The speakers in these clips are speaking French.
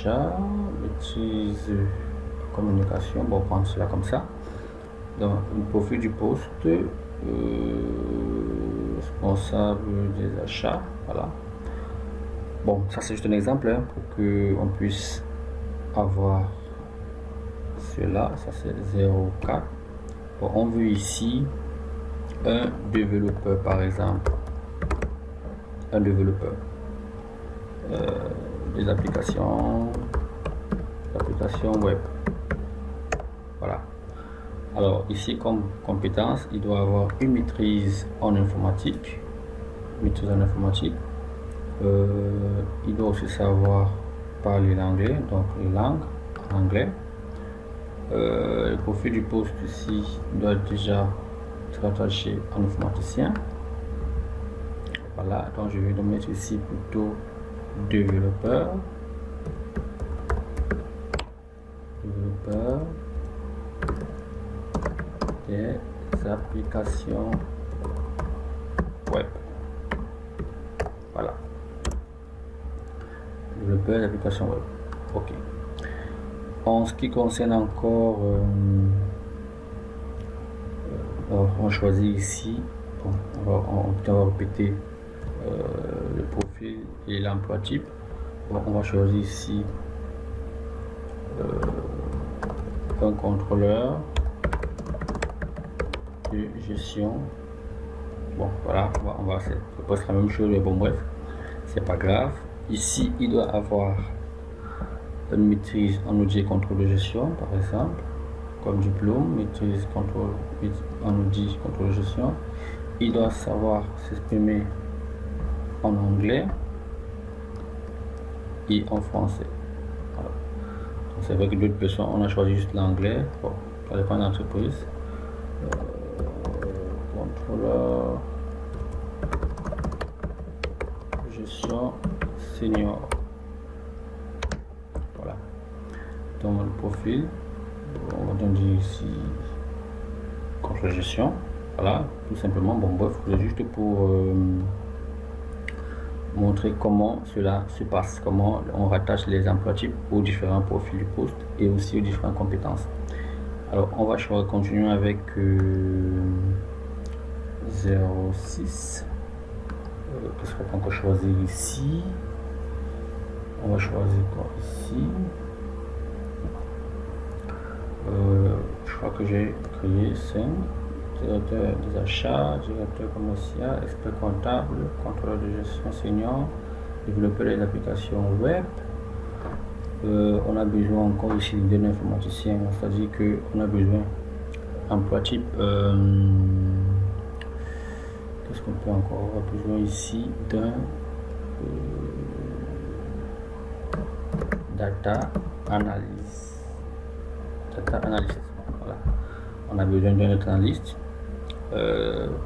achats, maîtrise communication, bon, on prend cela comme ça. Donc, le profil du poste, responsable des achats, voilà. Bon, ça c'est juste un exemple hein, pour qu'on puisse avoir cela, ça c'est 04. Bon, on veut ici un développeur par exemple, un développeur des applications web, voilà. Alors ici comme compétence, il doit avoir une maîtrise en informatique, il doit aussi savoir parler l'anglais, donc les langues anglais. Le profil du poste ici doit déjà être attaché en informaticien. Voilà, donc je vais le mettre ici plutôt développeur des applications web. Voilà, développeur d'applications web. Ok. En ce qui concerne encore, on choisit ici, bon, on va répéter le profil et l'emploi type. Bon, on va choisir ici un contrôleur de gestion. Bon, voilà, on va c'est presque la même chose, mais bon, bref, c'est pas grave. Ici, il doit avoir une maîtrise en outil et contrôle de gestion, par exemple, comme diplôme, maîtrise en outil contrôle de gestion. Il doit savoir s'exprimer en anglais et en français. Voilà. C'est vrai que d'autres personnes, on a choisi juste l'anglais. Bon, ça dépend de l'entreprise. Contrôleur gestion senior. Voilà. Dans le profil, on va donner ici contrôle de gestion. Voilà, tout simplement. Bon, bref, c'est juste pour montrer comment cela se passe, comment on rattache les emplois types aux différents profils du poste et aussi aux différentes compétences. Alors, on va continuer avec 06. Qu'est-ce qu'on peut choisir ici? On va choisir quoi ici? Je crois que j'ai créé 5. Directeur des achats, directeur commercial, expert comptable, contrôleur de gestion senior, développeur des applications web. On a besoin encore ici d'un informaticien, c'est-à-dire qu'on a besoin emploi type. Qu'est-ce qu'on peut encore avoir besoin ici d'un data analyst. Voilà. On a besoin d'un autre analyste.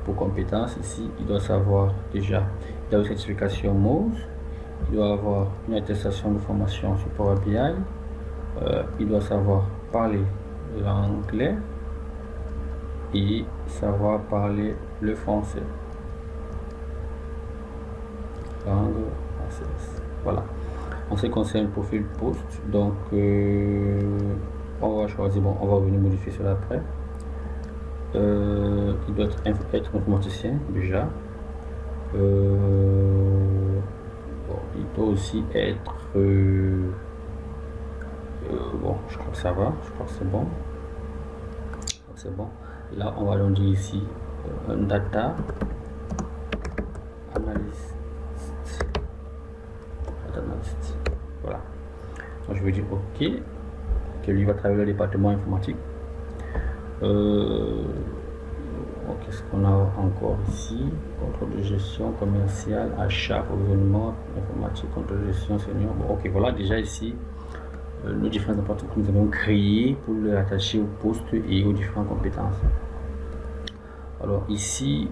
Pour compétences ici, il doit savoir déjà, il a une certification MOOC, il doit avoir une attestation de formation sur Power BI, il doit savoir parler l'anglais et savoir parler le français. Langue française. Voilà. En ce qui concerne le profil poste, donc on va choisir, bon, on va venir modifier cela après. Il doit être informaticien déjà. Bon, il doit aussi être bon, je crois que ça va, je crois que c'est bon. C'est bon. Là, on va dire ici un data analyst. Voilà. Donc, je vais dire OK, que lui va travailler le département informatique. Qu'est-ce qu'on a encore ici? Contrôle de gestion commerciale, achat, approvisionnement, informatique, contrôle de gestion senior. Bon, ok, voilà déjà ici nos différentes appartements que nous avons créés pour le rattacher au poste et aux différentes compétences. Alors ici,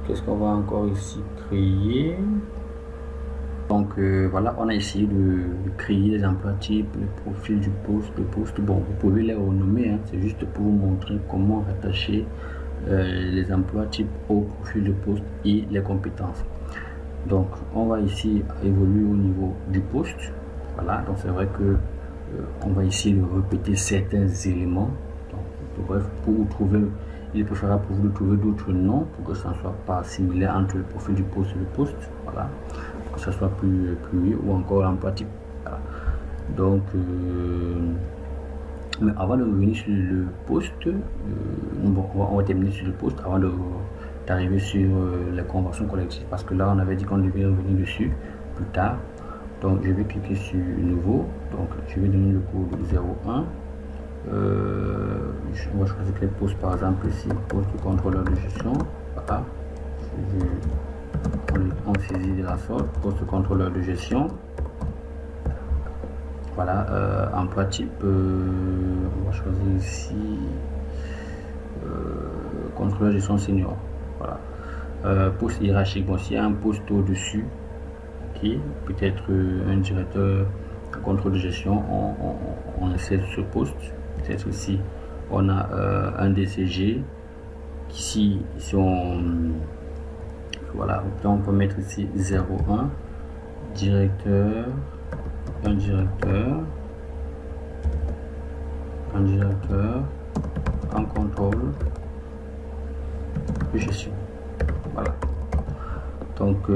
qu'est-ce qu'on va encore ici créer? Donc voilà, on a essayé de créer les emplois types, le profil du poste, le poste. Bon, vous pouvez les renommer, hein, c'est juste pour vous montrer comment rattacher les emplois types au profil de poste et les compétences. Donc on va ici évoluer au niveau du poste. Voilà, donc c'est vrai que on va essayer de répéter certains éléments. Donc, bref, pour vous trouver, il est préférable pour vous de trouver d'autres noms pour que ça ne soit pas similaire entre le profil du poste et le poste. Voilà, pour que ça soit plus ou encore l'emploi type. Voilà. Donc, mais avant de revenir sur le poste, on va terminer sur le poste avant d'arriver sur les conventions collectives, parce que là on avait dit qu'on devait revenir dessus plus tard. Donc je vais cliquer sur nouveau, donc je vais donner le code 01. On va choisir quel poste, par exemple ici, poste de contrôleur de gestion. Voilà, on saisit de la sorte, poste de contrôleur de gestion. Voilà, emploi type, on va choisir ici contrôleur de gestion senior. Voilà, poste hiérarchique, bon, s'il y a un poste au-dessus, peut-être un directeur de contrôle de gestion, on essaie ce poste. Peut-être aussi on a un DCG ici voilà, on peut mettre ici 01 directeur, un directeur en contrôle de gestion. Voilà. Donc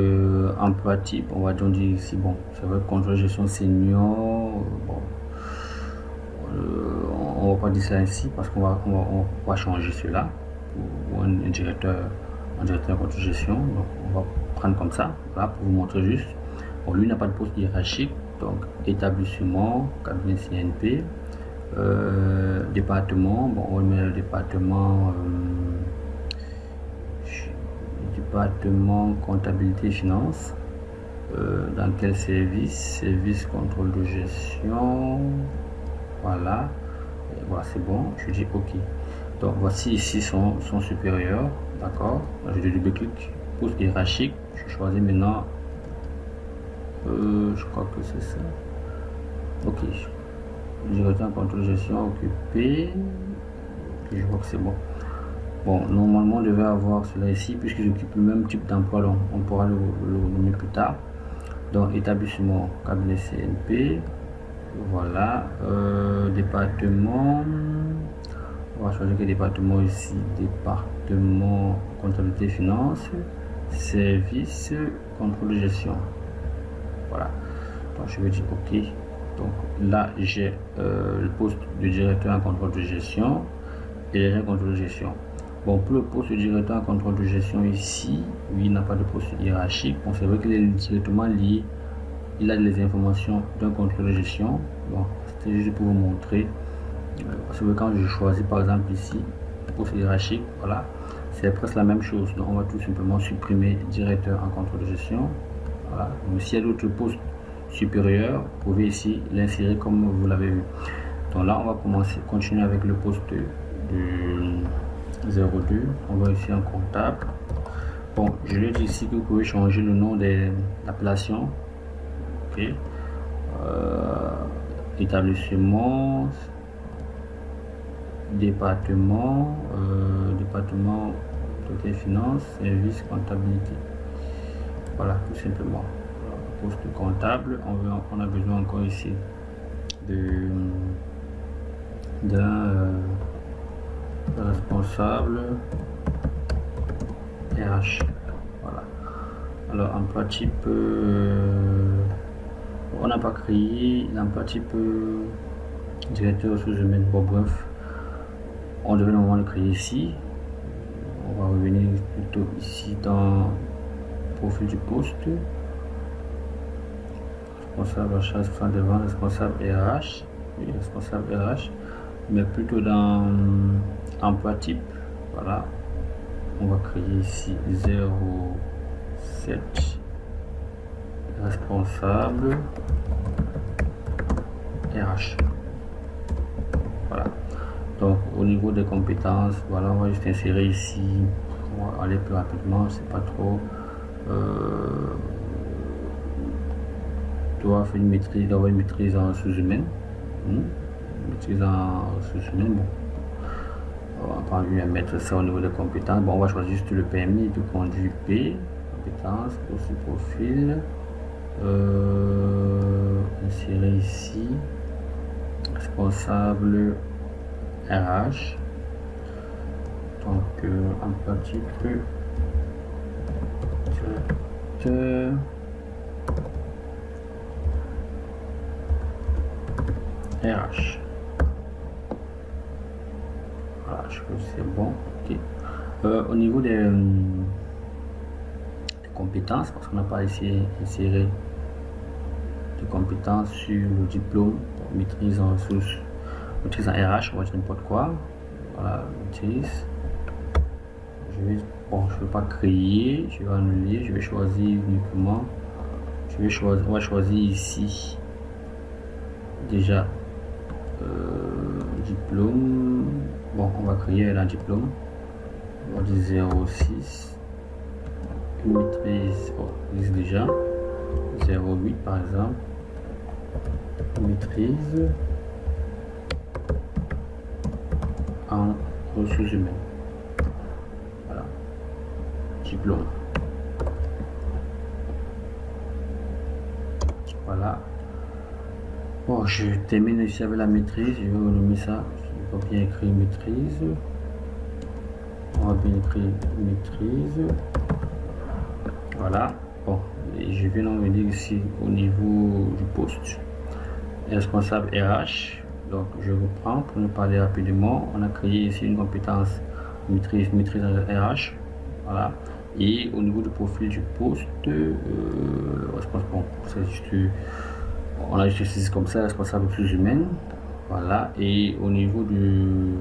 emploi type, on va donc dire ici, bon, c'est vrai, contrôle de gestion senior, bon, on va pas dire ça ici parce qu'on va changer cela pour un directeur de contrôle de gestion. Donc on va prendre comme ça, là, pour vous montrer juste. Bon, lui n'a pas de poste hiérarchique, donc établissement, cabinet CNP, département, bon, on met le département comptabilité finance. Dans quel service contrôle de gestion. Voilà, voilà, c'est bon, je dis ok. Donc voici ici son supérieur, d'accord. Je double-clique, poste hiérarchique, je choisis maintenant, je crois que c'est ça. Ok, directeur contrôle de gestion occupé. Okay, je vois que c'est bon. Bon, normalement, on devait avoir cela ici, puisque j'occupe le même type d'emploi, donc on pourra le nommer plus tard. Donc, établissement, cabinet CNP, voilà, département, on va choisir quel département ici, département comptabilité finance, service, contrôle de gestion, voilà. Donc, je vais dire OK. Donc, là, j'ai le poste de directeur en contrôle de gestion et directeur en contrôle de gestion. Bon, pour le poste de directeur en contrôle de gestion ici, lui, il n'a pas de poste hiérarchique. Bon, c'est vrai qu'il est directement lié. Il a les informations d'un contrôle de gestion. Bon, c'était juste pour vous montrer. Parce que quand je choisis par exemple ici, poste hiérarchique, voilà, c'est presque la même chose. Donc, on va tout simplement supprimer directeur en contrôle de gestion. Voilà. Donc, s'il y a d'autres postes supérieurs, vous pouvez ici l'insérer comme vous l'avez vu. Donc là, on va continuer avec le poste de 02. On va ici en comptable. Bon, je lui dis ici que vous pouvez changer le nom de l'appellation. Ok. Établissement, département des finances, service comptabilité. Voilà, tout simplement. Poste comptable, on a besoin encore ici d'un responsable RH. Voilà. Alors emploi type, on n'a pas créé l'emploi type directeur ressources humaines. Bon, bref, on devait normalement le créer ici. On va revenir plutôt ici dans profil du poste. Responsable achat, responsable de vente, responsable RH, oui, responsable RH, mais plutôt dans emploi type. Voilà, on va créer ici 07 responsable RH. Voilà, donc au niveau des compétences, voilà, on va juste insérer ici. On va aller plus rapidement, c'est pas trop. Doit faire une maîtrise, d'avoir une maîtrise en ressources humaines. Maîtrise en ressources humaines, bon. On va pas lui mettre ça au niveau des compétences. Bon, on va choisir juste le permis de conduire P. compétences, aussi profil, insérer ici, responsable RH, donc un petit peu directeur RH. Voilà, je trouve que c'est bon. Okay. Au niveau des compétences, parce qu'on n'a pas essayé d'insérer des compétences sur le diplôme, maîtrise en ressources, maîtrise en RH, on va dire n'importe quoi. Voilà, maîtrise. Je vais pas créer, je vais annuler, je vais choisir uniquement. On va choisir ici déjà diplôme. Bon, on va créer un diplôme. On va dire 06. Une maîtrise, existe déjà. 08 par exemple. Maîtrise en ressources humaines. Voilà. Diplôme. Voilà. Bon, je termine ici avec la maîtrise. Je vais renommer ça. Je vais bien écrire maîtrise. On va bien écrire maîtrise. Voilà. Bon, et je viens d'enlever ici au niveau du poste. Responsable RH. Donc, je reprends pour nous parler rapidement. On a créé ici une compétence maîtrise RH. Voilà. Et au niveau du profil du poste, bon, c'est juste. On a juste saisi comme ça, responsable ressources humaines. Voilà. Et au niveau de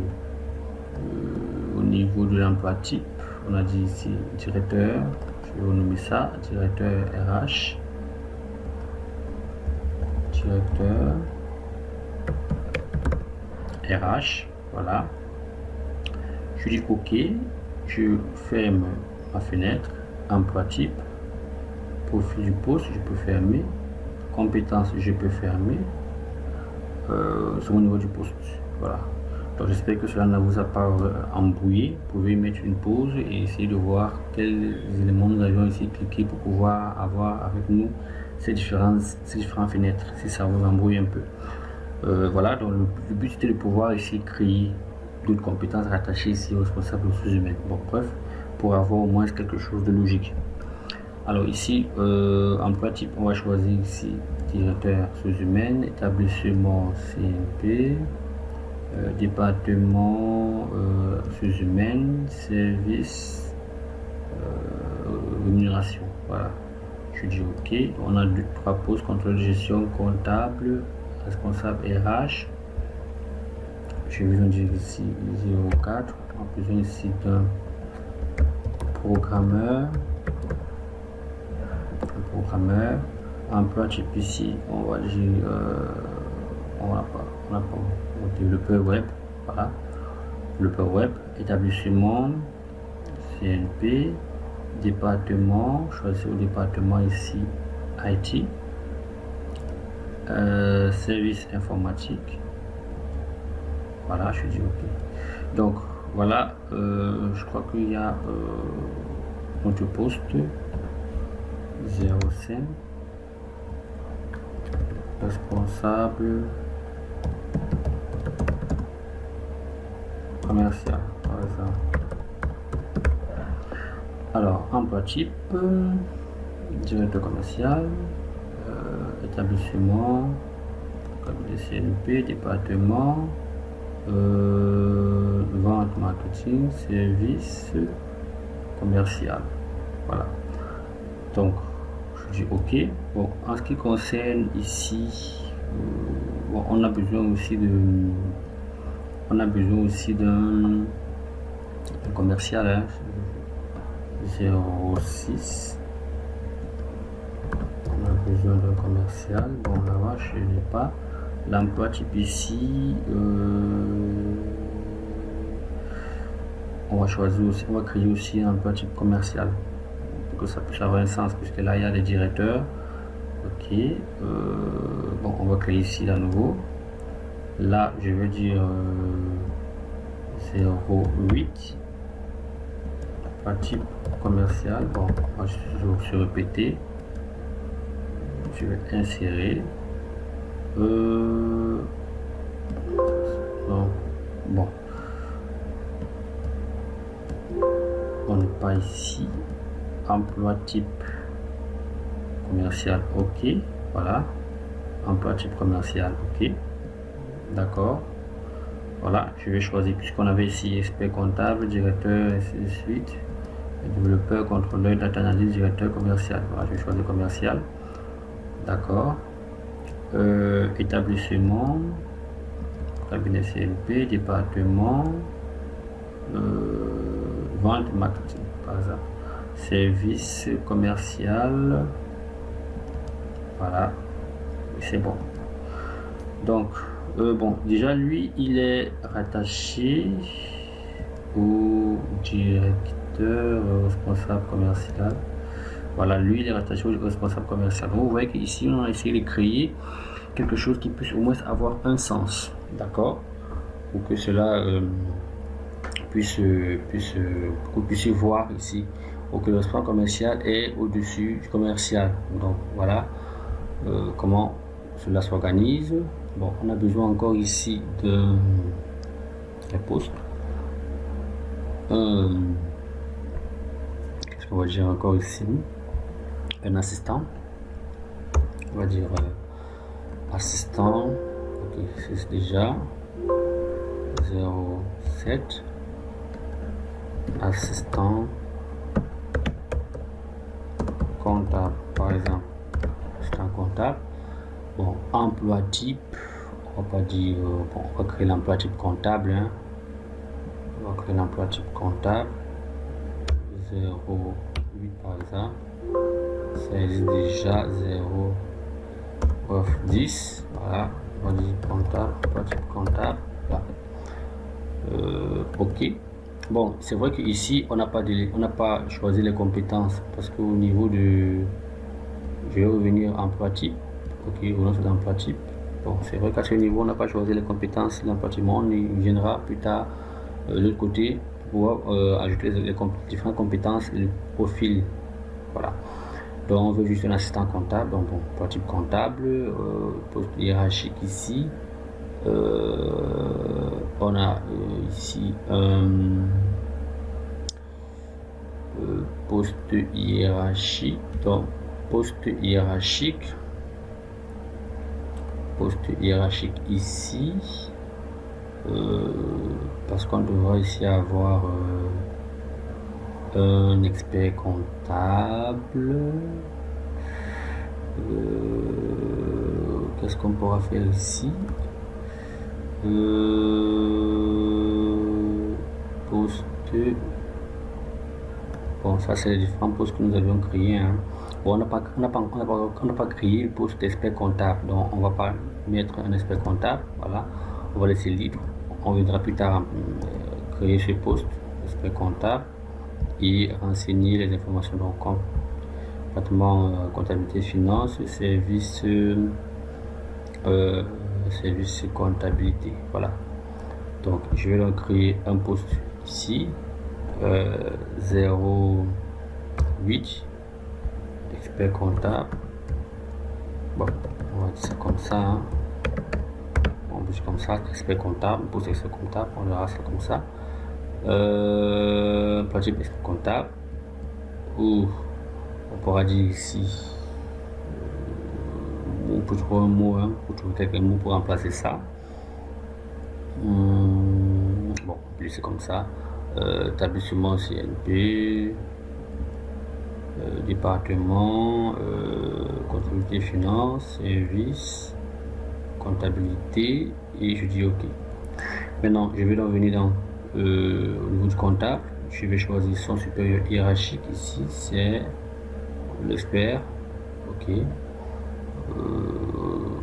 l'emploi type, on a dit ici directeur. Je vais renommer ça directeur RH. Directeur RH. Voilà. Je dis OK. Je ferme ma fenêtre. Emploi type. Profil du poste, je peux fermer. Compétences, je peux fermer. C'est au niveau du poste. Voilà. Donc j'espère que cela ne vous a pas embrouillé. Vous pouvez mettre une pause et essayer de voir quels éléments nous avions ici cliqué pour pouvoir avoir avec nous ces différentes fenêtres, si ça vous embrouille un peu. Voilà, donc le but c'était de pouvoir ici créer d'autres compétences rattachées ici aux responsables ressources humaines. Bon, bref, pour avoir au moins quelque chose de logique. Alors ici, emploi type, on va choisir ici directeur ressources humaines, établissement CNP, département ressources humaines, service, rémunération. Voilà, je dis OK. On a 3 postes: contrôle de gestion, comptable, responsable RH. J'ai besoin de dire ici 04. On a besoin ici d'un programmeur. Emploi type ici, on va dire on n'a pas développeur web. Voilà, développeur web. Établissement CNP, département, choisir le département ici IT, service informatique. Voilà, je dis OK. Donc voilà, je crois qu'il y a notre poste 05 responsable commercial par exemple. Alors emploi type directeur commercial, établissement comme des CNP, département, vente, marketing, service commercial. Voilà, donc je dis OK. Bon, en ce qui concerne ici, bon, on a besoin aussi d'un commercial, hein, 06. On a besoin d'un commercial. Bon, là-bas je n'ai pas. L'emploi type ici, on va choisir aussi, on va créer aussi un emploi type commercial pour que ça puisse avoir un sens, puisque là il y a des directeurs. OK, bon, on va créer ici à nouveau. Là je vais dire 08, emploi type commercial. Bon, moi, je vais se répéter. Je vais insérer. Donc, bon, on n'est pas ici. Emploi type commercial, ok. Voilà. Emploi type commercial, ok. D'accord. Voilà, je vais choisir, puisqu'on avait ici expert comptable, directeur, ainsi de suite. Développeur, contrôleur, data analyst, directeur commercial. Voilà, je vais choisir commercial. D'accord. Établissement, cabinet CLP, département, vente, marketing, par exemple. Service commercial. Voilà, c'est bon. Donc, bon, déjà lui, il est rattaché au directeur responsable commercial. Voilà, lui, il est rattaché au responsable commercial. Donc, vous voyez qu'ici, on a essayé de créer quelque chose qui puisse au moins avoir un sens, d'accord, pour que cela puisse que vous puissiez voir ici, pour que le responsable commercial est au-dessus du commercial. Donc, voilà comment cela s'organise. Bon, on a besoin encore ici de poste. Qu'est-ce qu'on va dire encore ici? Un assistant. On va dire assistant. Ok, c'est déjà 07. Assistant comptable, par exemple. Assistant comptable. Bon, emploi type, on va pas dire, bon, on va créer l'emploi type comptable, hein. On va créer l'emploi type comptable, 08 par exemple, ça existe déjà, 0,10, voilà, on va dire comptable, emploi type comptable, voilà. Ok, bon, c'est vrai qu'ici, on n'a pas choisi les compétences, parce qu'au niveau de, je vais revenir emploi type. Ok, on lance l'emploi type. Bon, c'est vrai qu'à ce niveau, on n'a pas choisi les compétences. L'emploi type, on y viendra plus tard de l'autre côté pour pouvoir ajouter les différentes compétences et le profil. Voilà. Donc, on veut juste un assistant comptable. Donc, bon, emploi type comptable, poste hiérarchique ici. On a ici un poste hiérarchique. Donc, poste hiérarchique ici, parce qu'on devra ici avoir un expert comptable. Qu'est-ce qu'on pourra faire ici? Poste. Bon, ça c'est les différents postes que nous avions créés, hein. Bon, on n'a pas créé le poste d'expert comptable, donc on va pas mettre un expert comptable. Voilà, on va laisser libre. On viendra plus tard créer ce poste d'expert comptable et renseigner les informations donc département comptabilité finance, service comptabilité. Voilà, donc je vais donc créer un poste ici, 08 expert comptable. Bon, on va dire ça comme ça, hein. On bouge comme ça, expert comptable, poste expert comptable, on verra ça comme ça. Pratique expert comptable, ou on pourra dire ici, on peut trouver un mot, hein, pour trouver quelques mots pour remplacer ça. Bon, c'est comme ça. Établissement CNP, département, comptabilité finance, service, comptabilité, et je dis ok. Maintenant, je vais donc venir dans au niveau du comptable. Je vais choisir son supérieur hiérarchique ici, c'est l'expert, ok.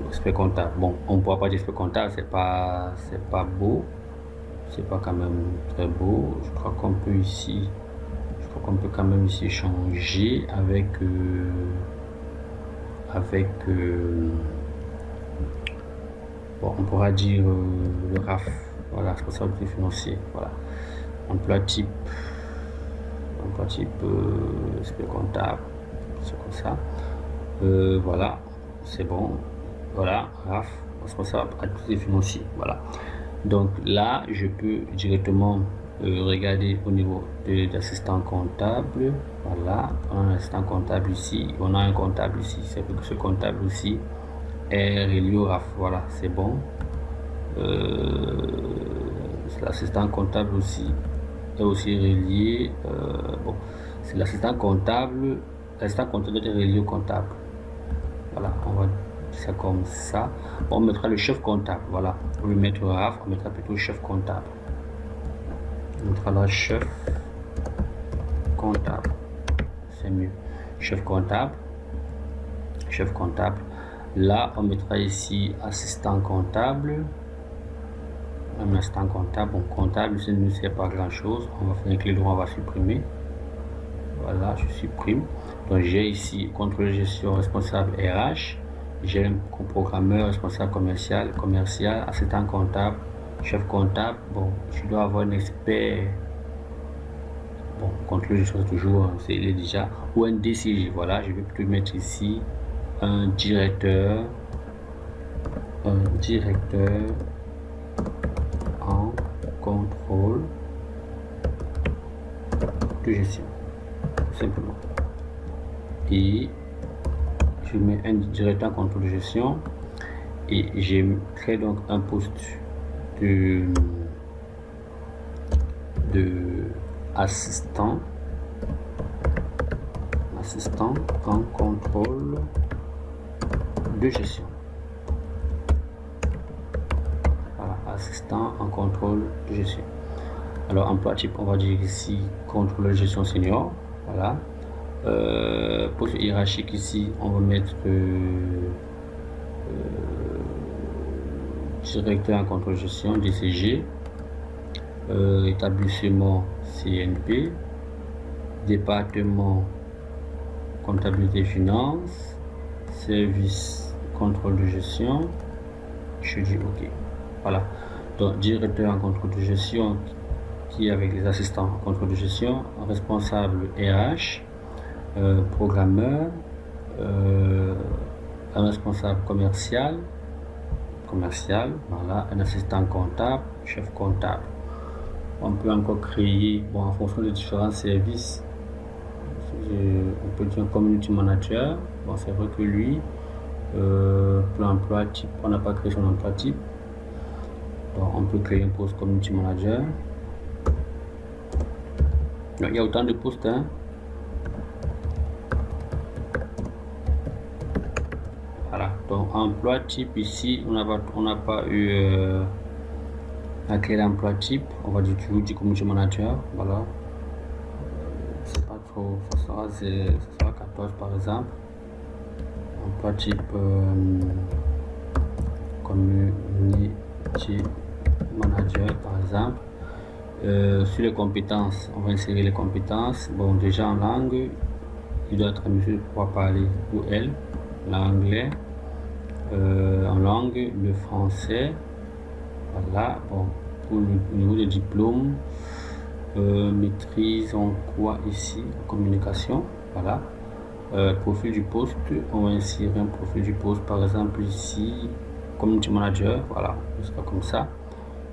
Expert comptable. Bon, on ne pourra pas dire expert comptable, c'est pas beau, c'est pas quand même très beau. Je crois qu'on peut ici. On peut quand même ici changer avec bon, on pourra dire le RAF, voilà, responsabilité financière, voilà. Emploi type emploi type esprit comptable, c'est comme ça. Voilà, c'est bon. Voilà, RAF, responsable activité financier. Voilà. Donc là, je peux directement regarder au niveau de l'assistant comptable. Voilà, on a un assistant comptable ici, on a un comptable ici. C'est que ce comptable aussi est relié au RAF. Voilà, c'est bon. L'assistant comptable aussi est aussi relié. Bon, c'est l'assistant comptable. L'assistant comptable est relié au comptable. Voilà, on va dire ça comme ça. On mettra le chef comptable. Voilà, au lieu de mettre RAF, on mettra plutôt chef comptable. On mettra là chef comptable. C'est mieux. Chef comptable. Chef comptable. Là, on mettra ici assistant comptable. Un assistant comptable. Bon, comptable, ça ne sert pas grand chose. On va faire un clic droit, on va supprimer. Voilà, je supprime. Donc, j'ai ici contrôle gestion responsable RH. J'ai un programmeur responsable commercial, assistant comptable, chef comptable. Bon, je dois avoir un expert. Bon, contrôle gestion toujours, il est déjà. Ou un DCG. Voilà, je vais plutôt mettre ici un directeur en contrôle de gestion, tout simplement. Et je mets un directeur en contrôle de gestion et je crée donc un poste de assistant en contrôle de gestion. Voilà, assistant en contrôle de gestion. Alors emploi type, on va dire ici contrôleur de gestion senior. Voilà. Poste hiérarchique ici, on va mettre directeur en contrôle de gestion, DCG, établissement CNP, département comptabilité finance, service contrôle de gestion. Je dis OK. Voilà. Donc directeur en contrôle de gestion qui est avec les assistants en contrôle de gestion, responsable RH, programmeur, un responsable commercial, voilà, un assistant comptable, chef comptable. On peut encore créer, bon, en fonction des différents services, on peut dire un community manager. Bon, c'est vrai que lui, pour l'emploi type, on n'a pas créé son emploi type. Donc, on peut créer un poste community manager. Donc, il y a autant de postes, hein. Voilà, donc emploi type ici, on n'a pas eu à créer l'emploi type. On va dire toujours du community manager. Voilà, c'est pas trop, ça sera 14 par exemple. Emploi type community manager par exemple. Sur les compétences, on va insérer les compétences. Bon, déjà en langue, il doit être en mesure de pouvoir parler ou elle l'anglais, en langue, le français. Voilà. Bon, pour le niveau des diplômes, maîtrise en quoi ici? Communication. Voilà. Profil du poste, on va insérer un profil du poste, par exemple ici, community manager. Voilà, ce sera comme ça.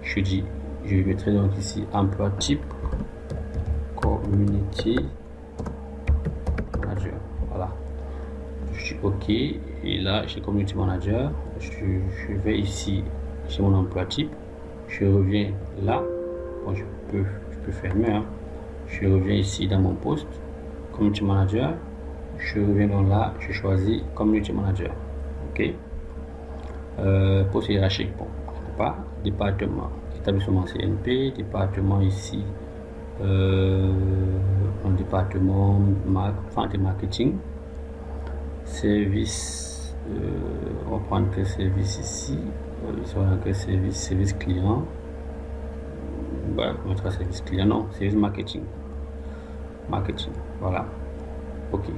Je mettrai donc ici emploi type community manager. Voilà, je dis OK et là chez community manager, je vais ici chez mon emploi type, je reviens là. Bon, je peux fermer, hein. Je reviens ici dans mon poste community manager, je reviens donc là, je choisis community manager. OK. Poste hiérarchique, bon, pas département, établissement CNP, département ici, un département de marketing, service, on va prendre quel service ici, quel service client, voilà, on mettra service client, non, service marketing, voilà, OK.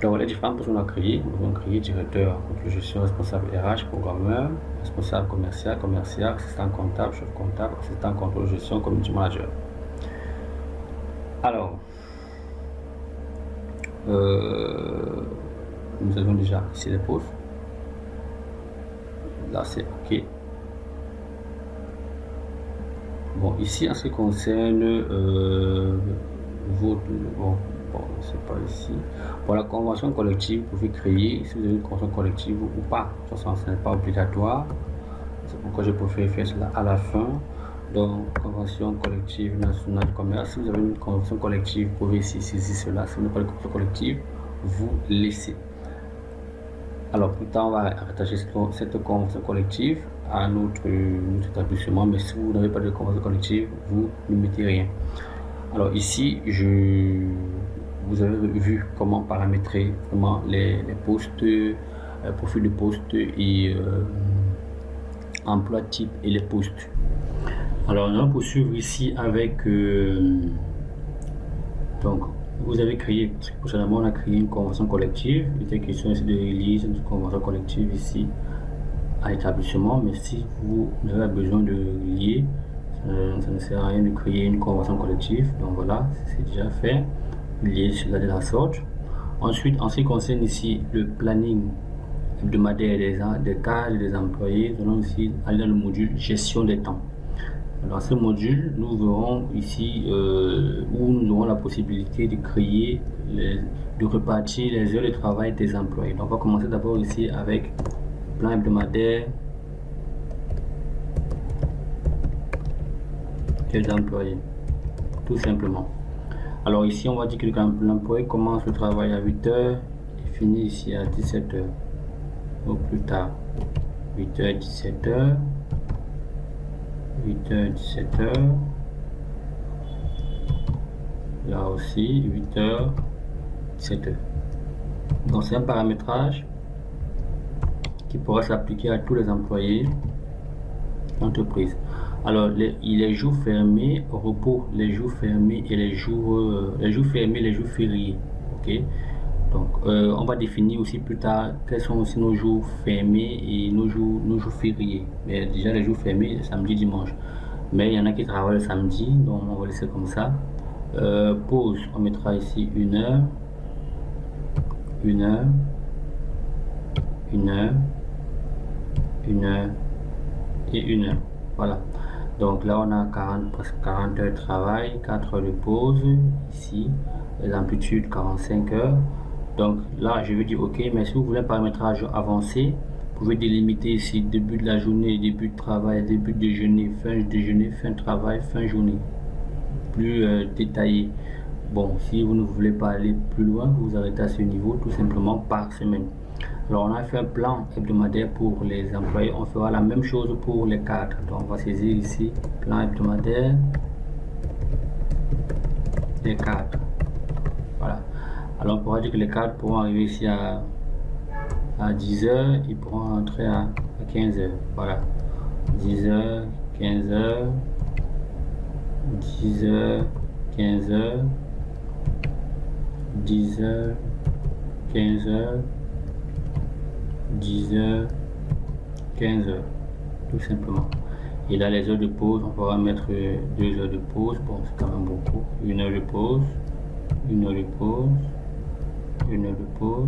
Donc les différentes postes qu'on a créées, nous avons créé directeur, contrôle de gestion, responsable RH, programmeur, responsable commercial, assistant comptable, chef comptable, assistant contrôle de gestion, community manager. Alors, Nous avons déjà ici les postes. Là, c'est OK. Bon, ici, en ce qui concerne votre... Bon, c'est pas ici. Pour la convention collective, vous pouvez créer, si vous avez une convention collective ou pas. De toute façon, ce n'est pas obligatoire. C'est pourquoi je préfère faire cela à la fin. Donc, convention collective nationale du commerce. Si vous avez une convention collective, vous pouvez ici saisir cela. Si vous n'avez pas de convention collective, vous laissez. Alors, plus tard, on va rattacher cette convention collective à notre établissement. Mais si vous n'avez pas de convention collective, vous ne mettez rien. Alors, ici, vous avez vu comment paramétrer vraiment les postes, profil de poste et emploi type et les postes. Alors, on va poursuivre ici avec donc vous avez créé, précédemment on a créé une convention collective. Il était question ici de relier cette convention collective ici à l'établissement, mais si vous n'avez pas besoin de lier, ça ne sert à rien de créer une convention collective. Donc voilà, c'est déjà fait, lier cela de la sorte. Ensuite, en ce qui concerne ici le planning hebdomadaire des cadres et des employés, nous allons aussi aller dans le module gestion des temps. Dans ce module, nous verrons ici où nous aurons la possibilité de créer, de repartir les heures de travail des employés. Donc on va commencer d'abord ici avec plan hebdomadaire des employés, tout simplement. Alors ici, on va dire que l'employé commence le travail à 8 heures et finit ici à 17 heures. Au plus tard, 8h, 17h, 8h, 17h, là aussi 8h, 17h. Donc c'est un paramétrage qui pourra s'appliquer à tous les employés d'entreprise. Alors les jours fermés, repos, les jours fermés et les jours fermés, les jours fériés. Ok. Donc, on va définir aussi plus tard quels sont aussi nos jours fermés et nos jours fériés. Mais déjà, les jours fermés, samedi, dimanche. Mais il y en a qui travaillent le samedi, donc on va laisser comme ça. Pause, on mettra ici 1 heure, 1 heure, 1 heure, 1 heure et 1 heure. Voilà. Donc là, on a presque 40 heures de travail, 4 heures de pause ici, l'amplitude 45 heures. Donc là, je vais dire OK, mais si vous voulez un paramétrage avancé, vous pouvez délimiter ici début de la journée, début de travail, début de déjeuner, fin de travail, fin journée. Plus détaillé. Bon, si vous ne voulez pas aller plus loin, vous arrêtez à ce niveau, tout simplement par semaine. Alors, on a fait un plan hebdomadaire pour les employés. On fera la même chose pour les cadres. Donc, on va saisir ici plan hebdomadaire des cadres. Voilà. Alors, on pourra dire que les cadres pourront arriver ici à 10h, ils pourront entrer à 15h. Voilà. 10h, 15h, 10h, 15h, 10h, 15h, 10h, 15h, tout simplement. Et là, les heures de pause, on pourra mettre 2 heures de pause. Bon, c'est quand même beaucoup. 1 heure de pause, 1 heure de pause, 1 heure de pause,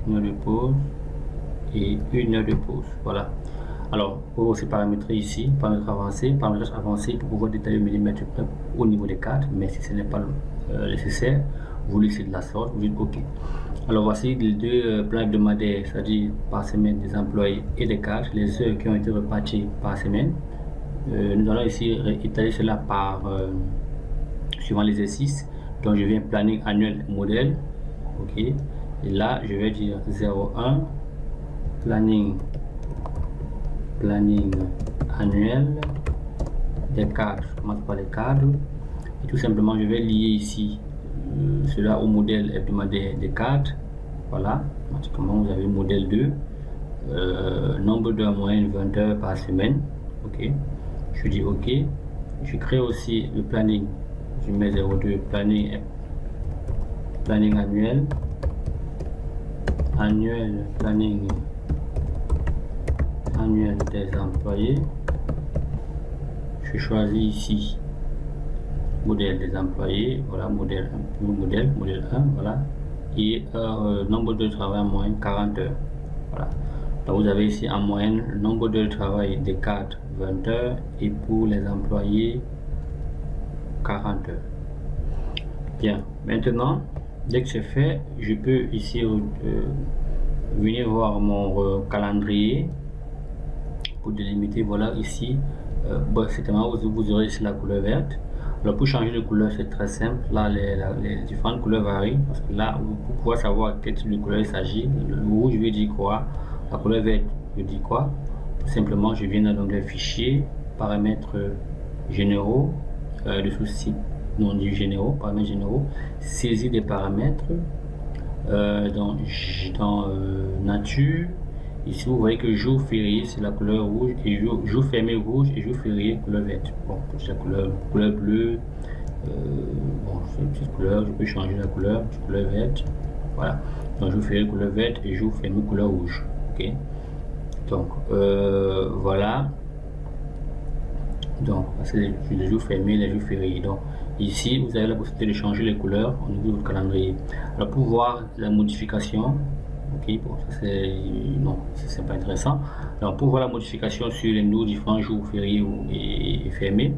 1 heure de pause et 1 heure de pause. Voilà. Alors, pour aussi paramétrer ici, paramétrage avancé pour pouvoir détailler au millimètre près au niveau des cadres, mais si ce n'est pas nécessaire, vous laissez de la sorte, vous dites OK. Alors voici les deux plans hebdomadaires, c'est-à-dire par semaine des employés et des cadres, les heures qui ont été reparties par semaine. Nous allons ici étaler cela par suivant l'exercice. Donc je viens planning annuel modèle. OK. Et là, je vais dire 01 planning annuel des cadres. Je commence par les cadres. Et tout simplement, je vais lier ici cela au modèle hebdomadaire des cadres. Voilà, pratiquement vous avez modèle 2, nombre d'heures moyenne 20 heures par semaine. OK, je dis OK. Je crée aussi le planning, je mets 02 planning annuel planning annuel des employés. Je choisis ici modèle des employés, voilà, modèle 1, voilà, et nombre de travail en moyenne 40 heures, voilà. Donc vous avez ici en moyenne le nombre de travail des cadres 20 heures et pour les employés 40 heures. Bien, maintenant, dès que c'est fait, je peux ici venir voir mon calendrier pour délimiter. Voilà, ici, certainement vous aurez ici la couleur verte. Alors pour changer de couleur, c'est très simple. Là, les différentes couleurs varient parce que là, pour pouvoir savoir quel type de couleur il s'agit, le rouge veut dire quoi, la couleur verte veut dire quoi. Tout simplement, je viens dans l'onglet fichier, paramètres généraux, de ce site, non du généraux, paramètres généraux, saisie des paramètres, dans nature. Ici, vous voyez que jour férié, c'est la couleur rouge, et jour fermé rouge, et jour férié, couleur verte. Bon, la couleur bleue, bon, c'est une petite couleur, je peux changer la couleur, couleur verte. Voilà. Donc, jour férié, couleur verte, et jour fermé, couleur rouge. Ok. Donc, voilà. Donc, c'est les jours fermés, les jours fériés. Donc, ici, vous avez la possibilité de changer les couleurs au niveau de votre calendrier. Alors, pour voir la modification, ok, bon, ça c'est non, c'est pas intéressant. Alors, pour voir la modification sur nos différents jours fériés et fermés,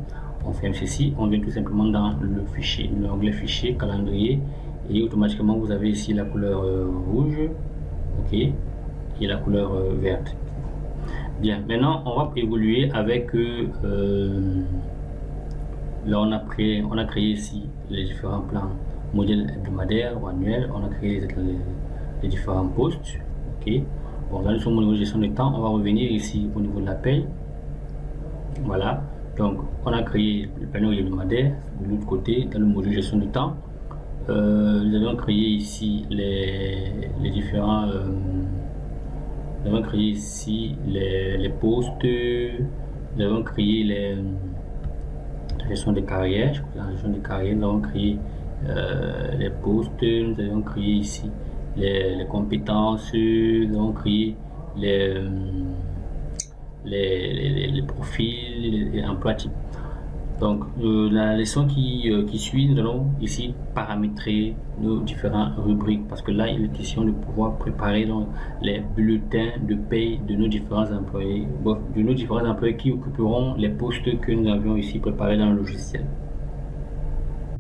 on ferme ceci, on vient tout simplement dans le fichier, l'onglet fichier, calendrier, et automatiquement vous avez ici la couleur rouge, ok, et la couleur verte. Bien, maintenant on va évoluer avec là on a créé ici les différents plans modèles hebdomadaires ou annuels, on a créé les différents postes, ok. Bon, là nous sommes au niveau de gestion de temps, on va revenir ici au niveau de la paye. Voilà, donc on a créé le panneau hebdomadaire. De l'autre côté, dans le module gestion de temps, nous avons créé ici les différents nous avons créé ici les postes, nous avons créé la gestion des carrières, la gestion des carrières, nous avons créé les postes, nous avons créé ici les compétences, nous avons créé les profils, les emplois types. Donc la leçon qui suit, nous allons ici paramétrer nos différentes rubriques, parce que là il est question de pouvoir préparer donc les bulletins de paye de nos différents employés, qui occuperont les postes que nous avions ici préparés dans le logiciel.